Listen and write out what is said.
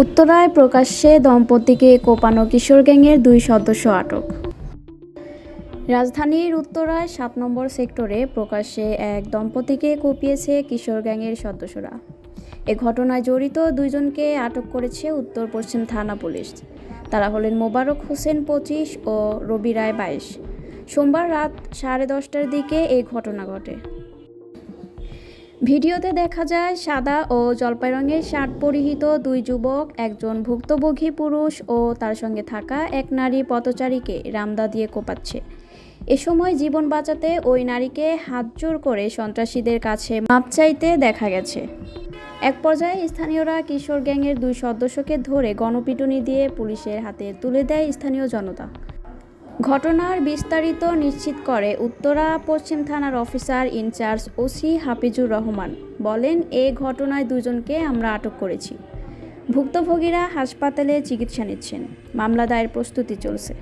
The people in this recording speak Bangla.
উত্তরায় প্রকাশ্যে দম্পতিকে কোপানো কিশোর গ্যাংয়ের 2 সদস্য আটক। রাজধানীর উত্তরায় 7 নম্বর সেক্টরে প্রকাশ্যে এক দম্পতিকে কুপিয়েছে কিশোর গ্যাংয়ের সদস্যরা। এ ঘটনায় জড়িত 2 জনকে আটক করেছে উত্তর পশ্চিম থানা পুলিশ। তারা হলেন মোবারক হোসেন 25 ও রবি রায় 22। সোমবার রাত 10:30টার দিকে এই ঘটনা ঘটে। ভিডিওতে দেখা যায় সাদা ও জলপাই রঙের শার্ট পরিহিত 2 যুবক একজন ভুক্তভোগী পুরুষ ও তার সঙ্গে থাকা এক নারী পথচারীকে রামদা দিয়ে কোপাচ্ছে। এ সময় জীবন বাঁচাতে ওই নারীকে হাতজোড় করে সন্ত্রাসীদের কাছে মাপ চাইতে দেখা গেছে। এক পর্যায়ে স্থানীয়রা কিশোর গ্যাংয়ের 2 সদস্যকে ধরে গণপিটুনি দিয়ে পুলিশের হাতে তুলে দেয় স্থানীয় জনতা। ঘটনার বিস্তারিত নিশ্চিত করে উত্তরা পশ্চিম থানার officer in charge OC Hafizur Rahman. বলেন, এ ঘটনায় 2 জনকে আমরা আটক করেছি। ভুক্তভোগীরা হাসপাতালে চিকিৎসা নিচ্ছেন। মামলা দায়ের প্রস্তুতি চলছে।